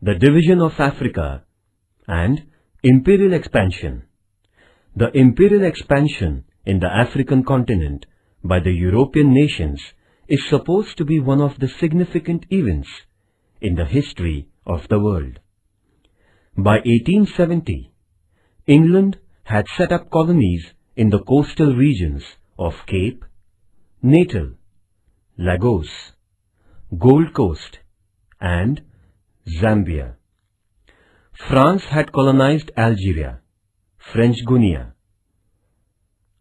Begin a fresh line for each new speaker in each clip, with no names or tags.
the division of Africa, and imperial expansion. The imperial expansion in the African continent by the European nations is supposed to be one of the significant events in the history of the world. By 1870, England had set up colonies in the coastal regions of Cape, Natal, Lagos, Gold Coast, and Zambia. France had colonized Algeria, French Guiana,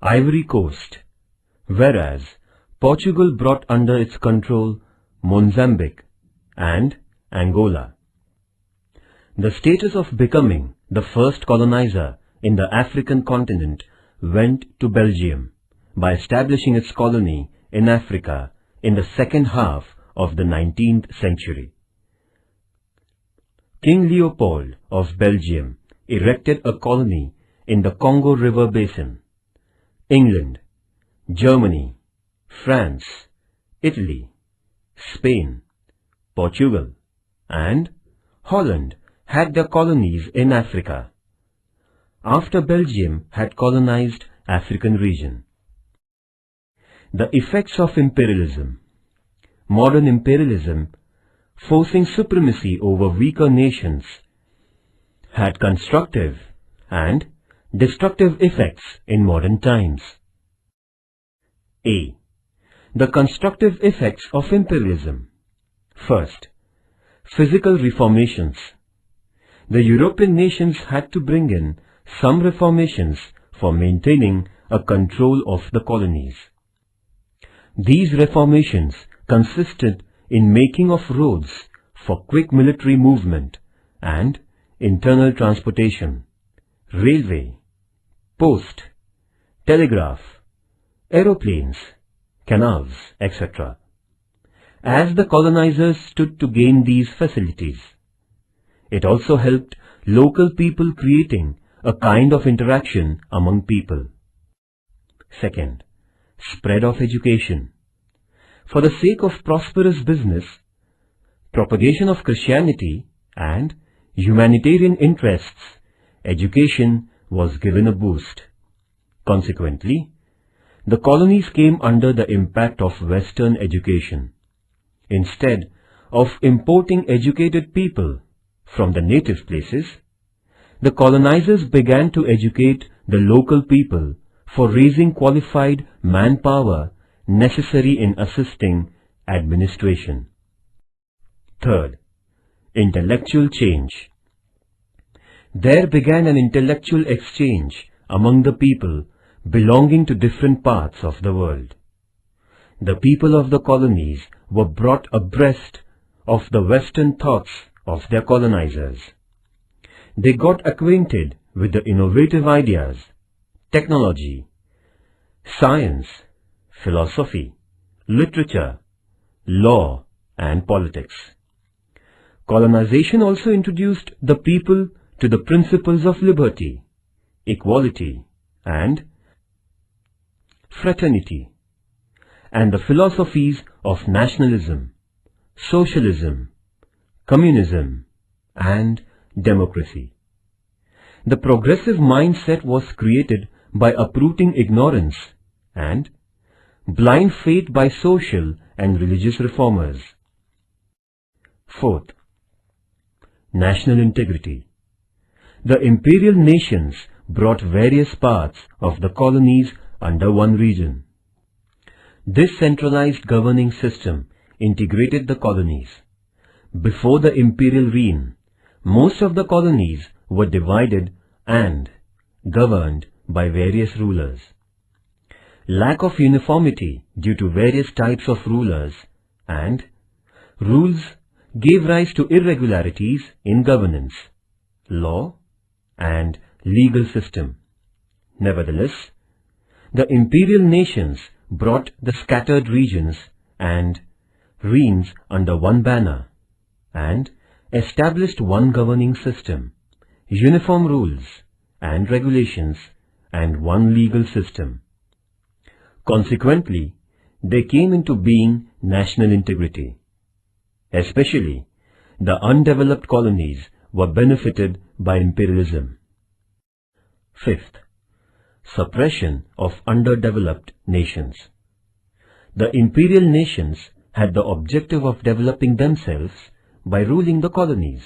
Ivory Coast, whereas Portugal brought under its control Mozambique and Angola. The status of becoming the first colonizer in the African continent went to Belgium by establishing its colony in Africa in the second half of the 19th century. King Leopold of Belgium erected a colony in the Congo River Basin. England, Germany, France, Italy, Spain, Portugal, and Holland had their colonies in Africa, after Belgium had colonized African region. The effects of imperialism. Modern imperialism, forcing supremacy over weaker nations, had constructive and destructive effects in modern times. A. The constructive effects of imperialism. First, physical reformations. The European nations had to bring in some reformations for maintaining a control of the colonies. These reformations consisted in making of roads for quick military movement and internal transportation, railway, post, telegraph, aeroplanes, canals, etc. As the colonizers stood to gain these facilities, it also helped local people, creating a kind of interaction among people. Second, spread of education. For the sake of prosperous business, propagation of Christianity, and humanitarian interests, education was given a boost. Consequently, the colonies came under the impact of Western education. Instead of importing educated people from the native places, the colonizers began to educate the local people for raising qualified manpower necessary in assisting administration. Third, intellectual change. There began an intellectual exchange among the people belonging to different parts of the world. The people of the colonies were brought abreast of the Western thoughts of their colonizers. They got acquainted with the innovative ideas, technology, science, philosophy, literature, law, and politics. Colonization also introduced the people to the principles of liberty, equality, and fraternity, and the philosophies of nationalism, socialism, communism, and democracy. The progressive mindset was created by uprooting ignorance and blind faith by social and religious reformers. Fourth, national integrity. The imperial nations brought various parts of the colonies under one region. This centralized governing system integrated the colonies. Before the imperial reign, most of the colonies were divided and governed by various rulers. Lack of uniformity due to various types of rulers and rules gave rise to irregularities in governance, law, and legal system. Nevertheless, the imperial nations brought the scattered regions and reigns under one banner and established one governing system, uniform rules and regulations, and one legal system. Consequently, there came into being national integrity. Especially, the undeveloped colonies were benefited by imperialism. Fifth, suppression of underdeveloped nations. The imperial nations had the objective of developing themselves by ruling the colonies.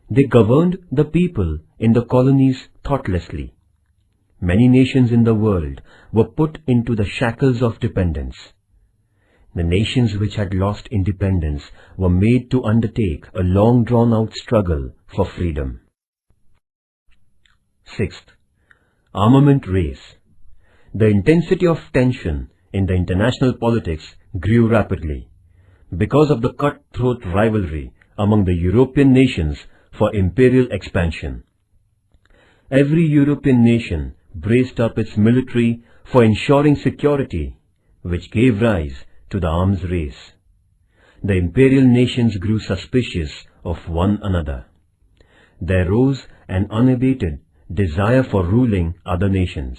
They governed the people in the colonies thoughtlessly. Many nations in the world were put into the shackles of dependence. The nations which had lost independence were made to undertake a long drawn-out struggle for freedom. Sixth, armament race. The intensity of tension in the international politics grew rapidly because of the cutthroat rivalry among the European nations for imperial expansion. Every European nation braced up its military for ensuring security, which gave rise to the arms race. The imperial nations grew suspicious of one another. There rose an unabated desire for ruling other nations.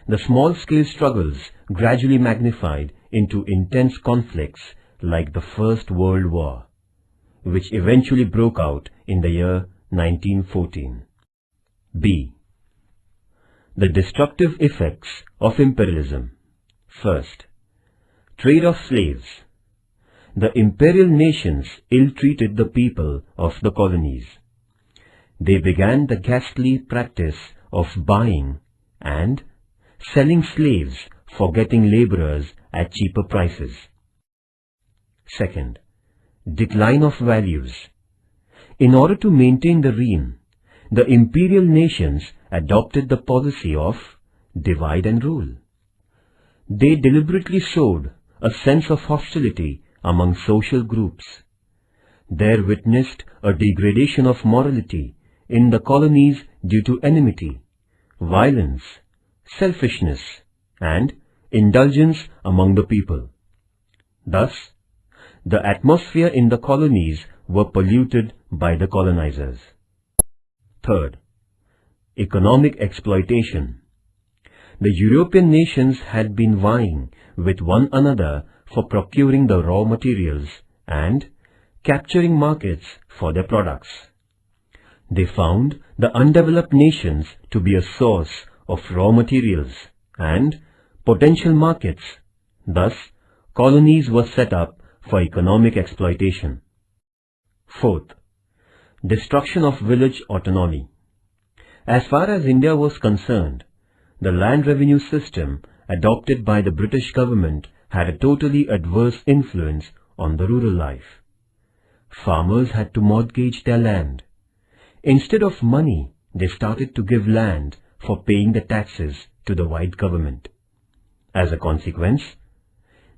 The small-scale struggles gradually magnified into intense conflicts like the First World War, which eventually broke out in the year 1914. B. The destructive effects of imperialism. First, trade of slaves. The imperial nations ill-treated the people of the colonies. They began the ghastly practice of buying and selling slaves for getting laborers at cheaper prices. Second, decline of values. In order to maintain the reign, the imperial nations adopted the policy of divide and rule. They deliberately sowed a sense of hostility among social groups. There witnessed a degradation of morality in the colonies due to enmity, violence, selfishness, and indulgence among the people. Thus, the atmosphere in the colonies were polluted by the colonizers. Third, economic exploitation. The European nations had been vying with one another for procuring the raw materials and capturing markets for their products. They found the undeveloped nations to be a source of raw materials and potential markets. Thus, colonies were set up for economic exploitation. Fourth, destruction of village autonomy. As far as India was concerned, the land revenue system adopted by the British government had a totally adverse influence on the rural life. Farmers had to mortgage their land. Instead of money, they started to give land for paying the taxes to the white government. As a consequence,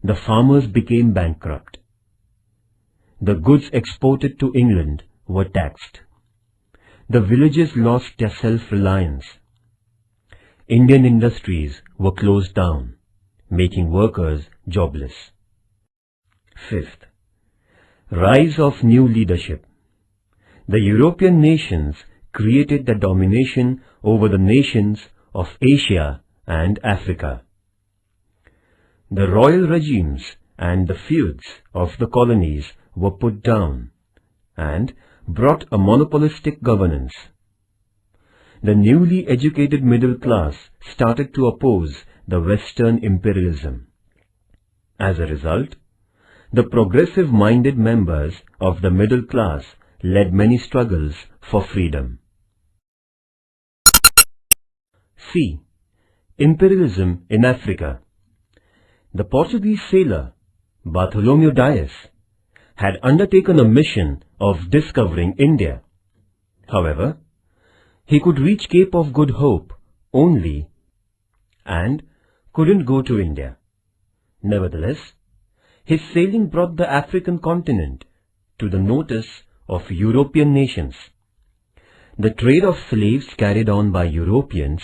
the farmers became bankrupt. The goods exported to England were taxed. The villages lost their self-reliance. Indian industries were closed down, making workers jobless. Fifth, rise of new leadership. The European nations created the domination over the nations of Asia and Africa. The royal regimes and the feuds of the colonies were put down and brought a monopolistic governance. The newly educated middle class started to oppose the Western imperialism. As a result, the progressive-minded members of the middle class led many struggles for freedom. C. Imperialism in Africa. The Portuguese sailor Bartholomew Dias had undertaken a mission of discovering India. However, he could reach Cape of Good Hope only and couldn't go to India. Nevertheless, his sailing brought the African continent to the notice of European nations. The trade of slaves carried on by Europeans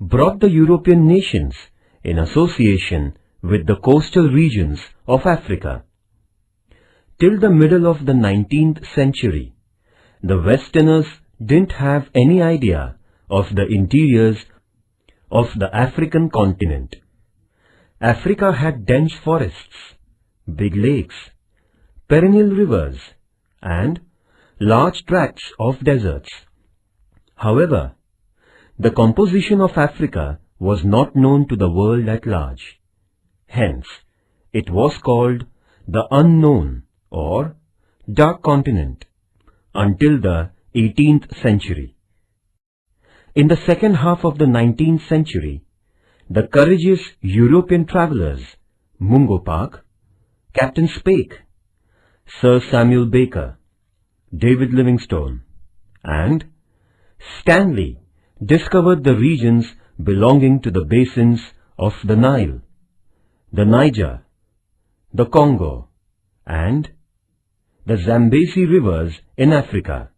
brought the European nations in association with the coastal regions of Africa. Till the middle of the 19th century, the Westerners didn't have any idea of the interiors of the African continent. Africa had dense forests, big lakes, perennial rivers, and large tracts of deserts. However, the composition of Africa was not known to the world at large. Hence, it was called the unknown or dark continent until the 18th century. In the second half of the 19th century, the courageous European travelers Mungo Park, Captain Speke, Sir Samuel Baker, David Livingstone, and Stanley discovered the regions belonging to the basins of the Nile, the Niger, the Congo, and the Zambezi rivers in Africa,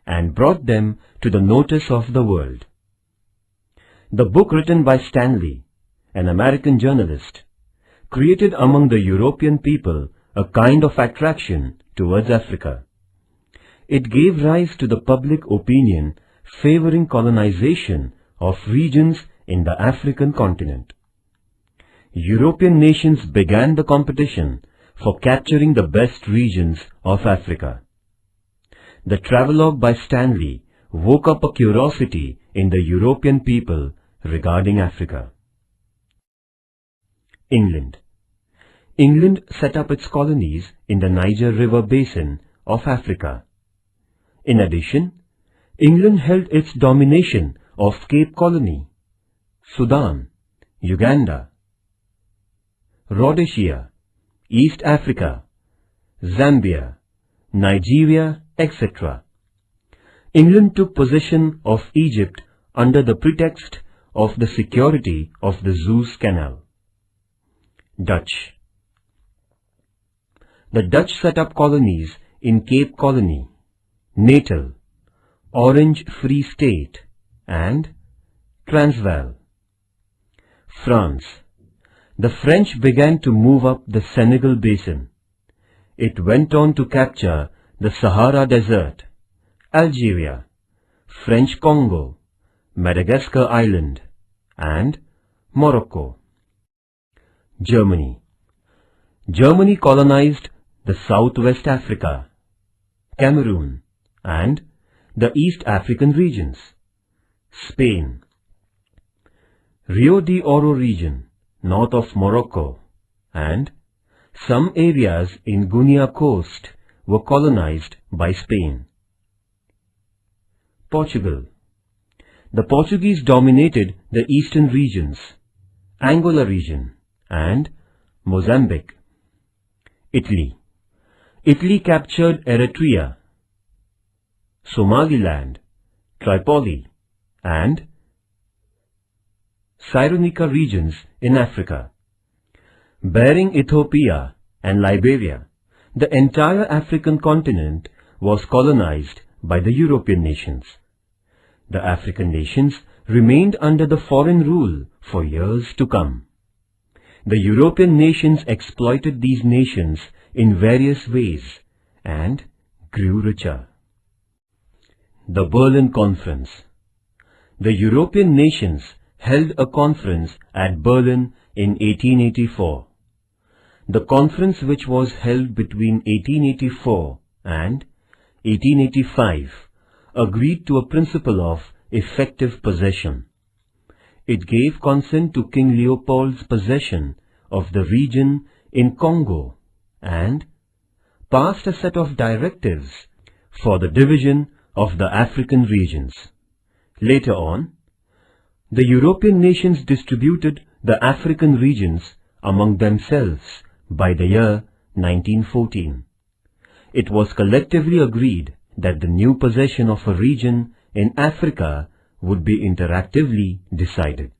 and brought them to the notice of the world. The book written by Stanley, an American journalist, created among the European people a kind of attraction towards Africa. It gave rise to the public opinion favoring colonization of regions in the African continent. European nations began the competition for capturing the best regions of Africa. The travelogue by Stanley woke up a curiosity in the European people regarding Africa. England. England set up its colonies in the Niger River basin of Africa. In addition, England held its domination of Cape Colony, Sudan, Uganda, Rhodesia, East Africa, Zambia, Nigeria, etc. England took possession of Egypt under the pretext of the security of the Suez Canal. Dutch. The Dutch set up colonies in Cape Colony, Natal, Orange Free State, and Transvaal. France. The French began to move up the Senegal basin. It went on to capture the Sahara Desert, Algeria, French Congo, Madagascar Island, and Morocco. Germany. Germany colonized the Southwest Africa, Cameroon, and the East African regions. Spain. Rio de Oro region, north of Morocco, and some areas in Guinea coast were colonized by Spain. Portugal. The Portuguese dominated the eastern regions, Angola region, and Mozambique. Italy. Italy captured Eritrea, Somaliland, Tripoli, and Cyrenaica regions in Africa. Bearing Ethiopia and Liberia, the entire African continent was colonized by the European nations. The African nations remained under the foreign rule for years to come. The European nations exploited these nations in various ways and grew richer. The Berlin Conference. The European nations held a conference at Berlin in 1884. The conference, which was held between 1884 and 1885, agreed to a principle of effective possession. It gave consent to King Leopold's possession of the region in Congo and passed a set of directives for the division of the African regions. Later on, the European nations distributed the African regions among themselves by the year 1914. It was collectively agreed that the new possession of a region in Africa would be interactively decided.